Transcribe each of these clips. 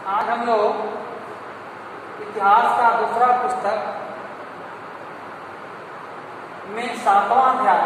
आज हम लोग इतिहास का दूसरा पुस्तक में 7वां अध्याय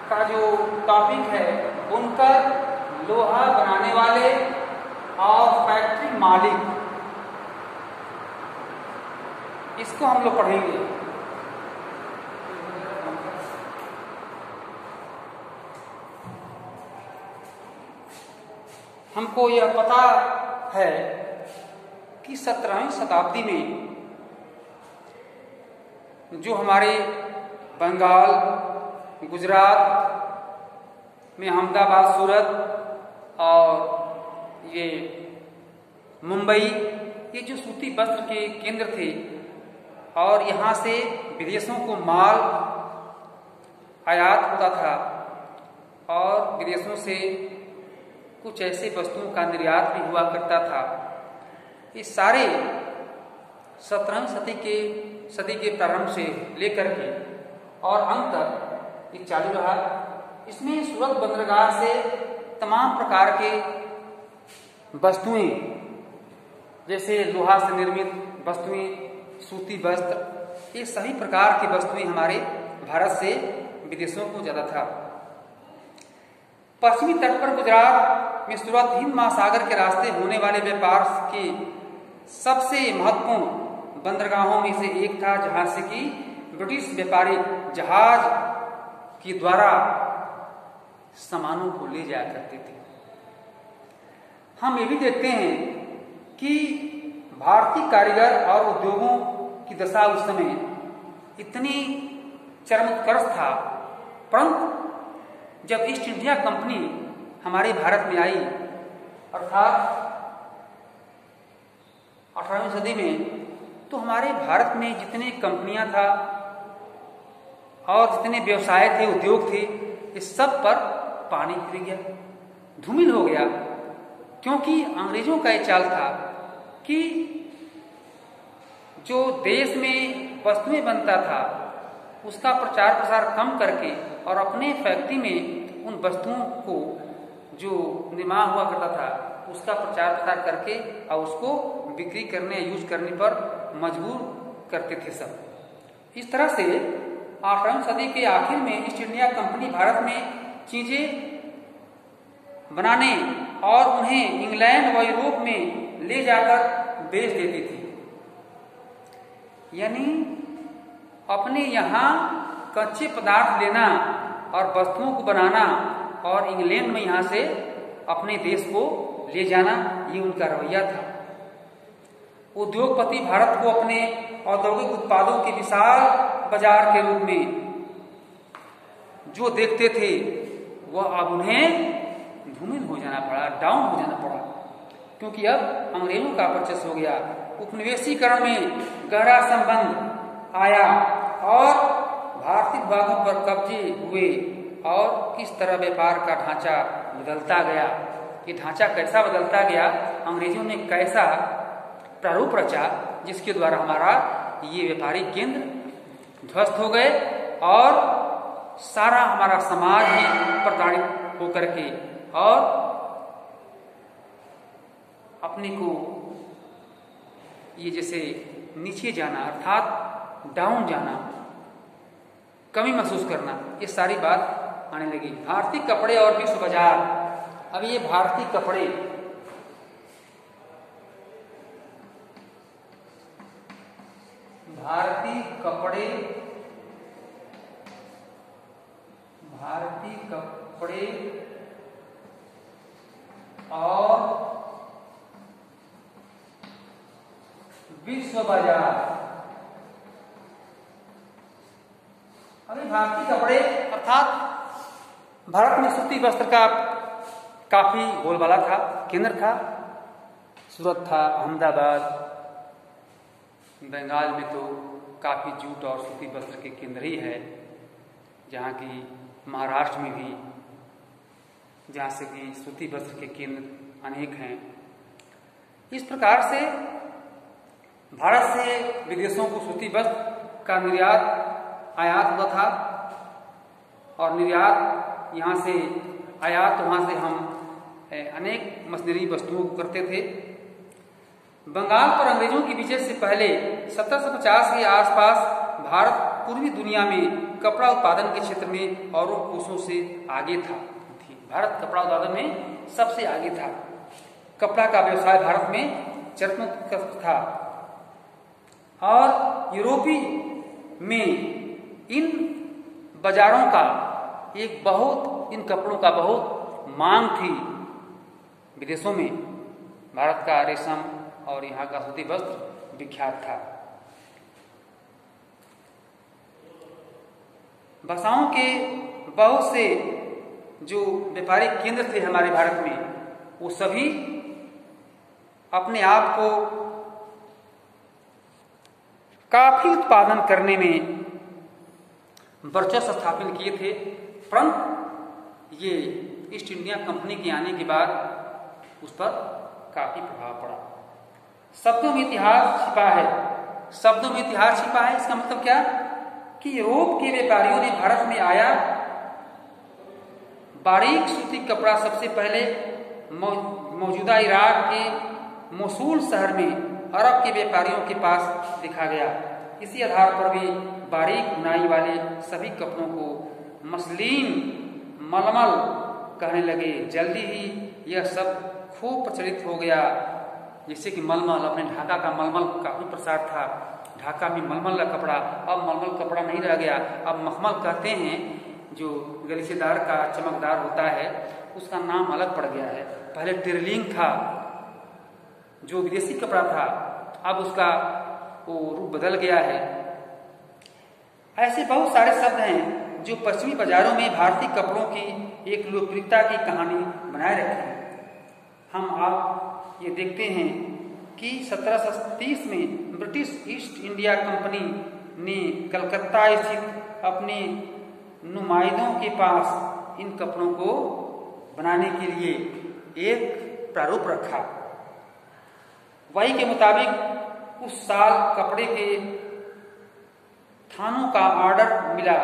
का जो टॉपिक है बुनकर, लोहा बनाने वाले और फैक्ट्री मालिक, इसको हम लोग पढ़ेंगे। हमको यह पता है कि 17वीं शताब्दी में जो हमारे बंगाल, गुजरात में अहमदाबाद, सूरत और ये मुंबई, ये जो सूती वस्त्र के केंद्र थे और यहाँ से विदेशों को माल आयात होता था और विदेशों से कुछ ऐसे वस्तुओं का निर्यात भी हुआ करता था। ये सारे 17वीं सदी के प्रारंभ से लेकर के और अंत तक ये चालू रहा। इसमें सूरत बंदरगाह से तमाम प्रकार के वस्तुएं, जैसे लोहा से निर्मित वस्तुएं, सूती वस्त्र, ये सभी प्रकार की वस्तुएं हमारे भारत से विदेशों को जाता था। पश्चिमी तट पर गुजरात में सूरत हिंद महासागर के रास्ते होने वाले व्यापार के सबसे महत्वपूर्ण बंदरगाहों में से एक था, जहां से कि ब्रिटिश व्यापारी जहाज के द्वारा सामानों को ले जाया करते थे। हम ये भी देखते हैं कि भारतीय कारीगर और उद्योगों की दशा उस समय इतनी चरमोत्कर्ष था, परंतु जब ईस्ट इंडिया कंपनी हमारे भारत में आई, अर्थात 18वीं सदी में, तो हमारे भारत में जितने कंपनियां था और जितने व्यवसाय थे, उद्योग थे, इस सब पर पानी फिर गया, धूमिल हो गया। क्योंकि अंग्रेजों का यह चाल था कि जो देश में वस्तुएं बनता था उसका प्रचार प्रसार कम करके और अपने फैक्ट्री में उन वस्तुओं को जो निर्माण हुआ करता था उसका प्रचार प्रसार करके और उसको बिक्री करने, यूज करने पर मजबूर करते थे सब। इस तरह से 18वीं सदी के आखिर में ईस्ट इंडिया कंपनी भारत में चीजें बनाने और उन्हें इंग्लैंड व यूरोप में ले जाकर बेच देती थी। यानी अपने यहाँ कच्चे पदार्थ लेना और वस्तुओं को बनाना और इंग्लैंड में यहाँ से अपने देश को ले जाना, ये उनका रवैया था। उद्योगपति भारत को अपने औद्योगिक उत्पादों के विशाल बाजार के रूप में जो देखते थे, वह अब उन्हें धूमिल हो जाना पड़ा, डाउन हो जाना पड़ा, क्योंकि अब अंग्रेजों का वर्चस्व हो गया। उपनिवेशीकरण में गहरा संबंध आया और भारतीय विभागों पर कब्जे हुए और किस तरह व्यापार का ढांचा बदलता गया। ये ढांचा कैसा बदलता गया, अंग्रेजों ने कैसा प्रारूप रचा, जिसके द्वारा हमारा ये व्यापारिक केंद्र ध्वस्त हो गए और सारा हमारा समाज ही प्रताड़ित होकर के और अपने को ये जैसे नीचे जाना, अर्थात डाउन जाना, कमी महसूस करना, ये सारी बात आने लगी। भारतीय कपड़े और विश्व बाजार। अब ये भारतीय कपड़े, भारतीय कपड़े और विश्व बाजार। अभी भारतीय कपड़े अर्थात भारत में सूती वस्त्र का काफी बोलबाला था, केंद्र था। सूरत था, अहमदाबाद, बंगाल में तो काफी जूट और सूती वस्त्र के केंद्र ही है, जहाँ की महाराष्ट्र में भी, जहाँ से भी सूती वस्त्र के केंद्र अनेक हैं। इस प्रकार से भारत से विदेशों को सूती वस्त्र का निर्यात आयात हुआ था और निर्यात यहाँ से आयात, वहाँ से हम अनेक मशीनरी वस्तुओं को करते थे। बंगाल पर अंग्रेजों की विजय से पहले 1750 के आसपास भारत पूर्वी दुनिया में कपड़ा उत्पादन के क्षेत्र में औरों कोसों से आगे था। भारत कपड़ा उत्पादन में सबसे आगे था। कपड़ा का व्यवसाय भारत में चरमोत्कर्ष था और यूरोपीय में इन बाजारों का इन कपड़ों का बहुत मांग थी। विदेशों में भारत का रेशम और यहाँ का सूती वस्त्र विख्यात था। भाषाओं के बहुत से जो व्यापारिक केंद्र थे हमारे भारत में, वो सभी अपने आप को काफी उत्पादन करने में वर्चस्व स्थापित किए थे। परंतु ये ईस्ट इंडिया कंपनी के आने के बाद उस पर काफी प्रभाव पड़ा। शब्दों में इतिहास छिपा है। शब्दों में इतिहास छिपा है, इसका मतलब क्या कि यूरोप के व्यापारियों ने भारत में आया, बारीक सूती कपड़ा सबसे पहले मौजूदा इराक के मोसूल शहर में अरब के व्यापारियों के पास देखा गया। इसी आधार पर भी बारीक बुनाई वाले सभी कपड़ों को मसलिन, मलमल कहने लगे। जल्दी ही यह सब खूब प्रचलित हो गया। जैसे कि मलमल, अपने ढाका का मलमल काफी प्रसार था। ढाका में मलमल का कपड़ा, अब मलमल कपड़ा नहीं रह गया, अब मखमल कहते हैं। जो गलीचेदार का चमकदार होता है उसका नाम अलग पड़ गया है। पहले टिरलिंग था जो विदेशी कपड़ा था, अब उसका वो रूप बदल गया है। ऐसे बहुत सारे शब्द हैं जो पश्चिमी बाजारों में भारतीय कपड़ों की एक लोकप्रियता की कहानी बनाए रखे हैं। हम आप ये देखते हैं कि 1730 में ब्रिटिश ईस्ट इंडिया कंपनी ने कलकत्ता स्थित अपने नुमाइंदों के पास इन कपड़ों को बनाने के लिए एक प्रारूप रखा। वही के मुताबिक उस साल कपड़े के थानों का ऑर्डर मिला।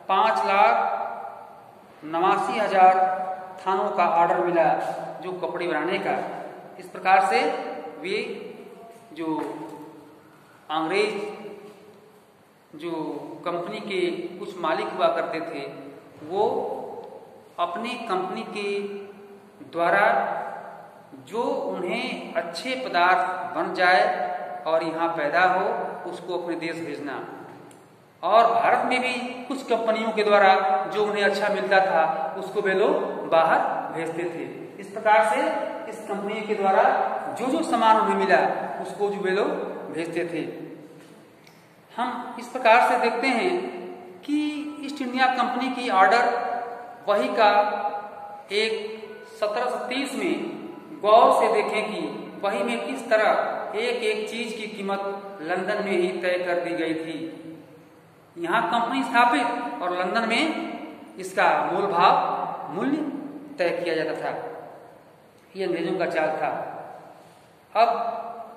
5,89,000 थानों का ऑर्डर मिला जो कपड़े बनाने का। इस प्रकार से वे जो अंग्रेज जो कंपनी के कुछ मालिक हुआ करते थे, वो अपने कंपनी के द्वारा जो उन्हें अच्छे पदार्थ बन जाए और यहाँ पैदा हो, उसको अपने देश भेजना। और भारत में भी कुछ कंपनियों के द्वारा जो उन्हें अच्छा मिलता था उसको वे लोग बाहर भेजते थे। इस प्रकार से इस कंपनी के द्वारा जो जो सामान उन्हें मिला उसको जो वे लोग भेजते थे। हम इस प्रकार से देखते हैं कि ईस्ट इंडिया कंपनी की ऑर्डर वही का एक 1730 में गौर से देखें कि वही में किस तरह एक एक चीज की कीमत लंदन में ही तय कर दी गई थी। यहाँ कंपनी स्थापित और लंदन में इसका मूल्य तय किया जाता था। ये अंग्रेजों का चाल था। अब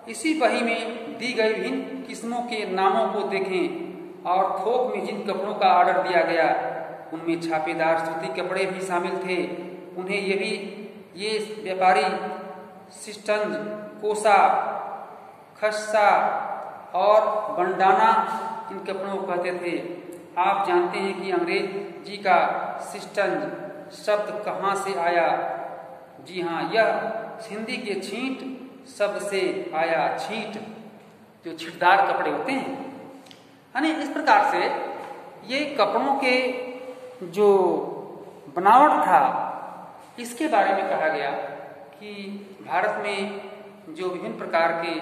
इसी वही में दी गई विभिन्न किस्मों के नामों को देखें और थोक में जिन कपड़ों का ऑर्डर दिया गया उनमें छापेदार सूती कपड़े भी शामिल थे। उन्हें ये व्यापारी सिस्टंज, कोसा, खस्सा और बंडाना इन कपड़ों को कहते थे। आप जानते हैं कि अंग्रेजी का सिस्टंज शब्द कहाँ से आया? जी हाँ, यह हिंदी के छींट शब्द से आया। छींट जो छींटदार कपड़े होते हैं, यानी इस प्रकार से ये कपड़ों के जो बनावट था इसके बारे में कहा गया कि भारत में जो विभिन्न प्रकार के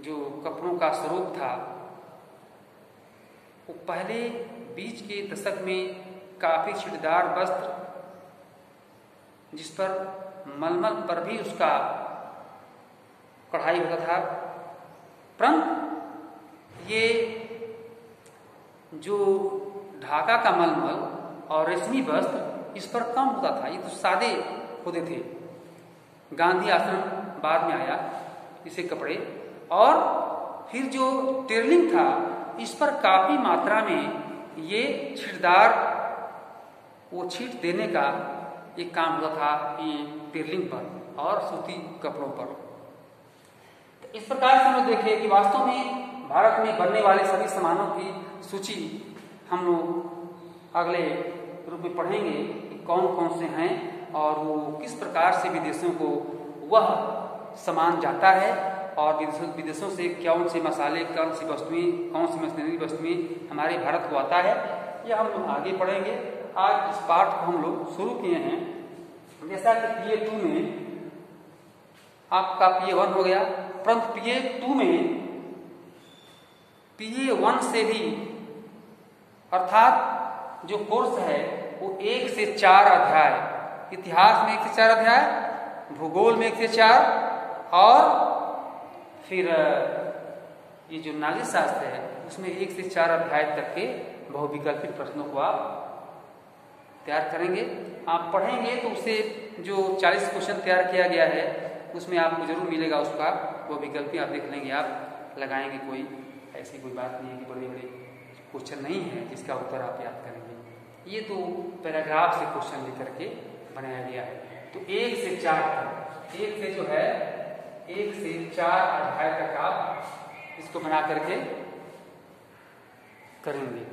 जो कपड़ों का स्वरूप था वो पहले बीच के दशक में काफी छींटदार वस्त्र जिस पर मलमल पर भी उसका कढ़ाई होता था, परंतु ये जो ढाका का मलमल और रेशमी वस्त्र इस पर कम होता था। ये तो सादे होते थे। गांधी आश्रम बाद में आया इसे कपड़े, और फिर जो टेरलिंग था इस पर काफी मात्रा में ये छींटदार वो छींट देने का एक काम हुआ था ये टिरलिंग पर और सूती कपड़ों पर। तो इस प्रकार से हम लोग देखें कि वास्तव में भारत में बनने वाले सभी सामानों की सूची हम लोग अगले रूप में पढ़ेंगे कि कौन कौन से हैं और वो किस प्रकार से विदेशों को वह सामान जाता है और विदेशों से कौन से मसाले, कौन सी वस्तुएं, कौन सी मशीनरी वस्तुएं हमारे भारत को आता है, यह हम लोग आगे पढ़ेंगे। आज इस पाठ को हम लोग शुरू किए हैं। जैसा कि PA2 में आपका PA1 हो गया, परंतु PA2 में PA1 से भी अर्थात जो कोर्स है वो 1 से 4 अध्याय, इतिहास में 1 से 4 अध्याय, भूगोल में 1 से 4 और फिर ये जो नागरिक शास्त्र है उसमें 1 से 4 अध्याय तक के बहुविकल्पित प्रश्नों को आप तैयार करेंगे। आप पढ़ेंगे तो उससे जो 40 क्वेश्चन तैयार किया गया है उसमें आपको जरूर मिलेगा उसका वो विकल्प आप देख लेंगे, आप लगाएंगे। कोई ऐसी कोई बात नहीं है कि बड़े बड़े क्वेश्चन नहीं है जिसका उत्तर आप याद करेंगे। ये तो पैराग्राफ से क्वेश्चन लेकर के बनाया गया है। तो 1 से 4 तक, 1 से जो है 1 से 4 अध्याय तक आप इसको बना करके करेंगे।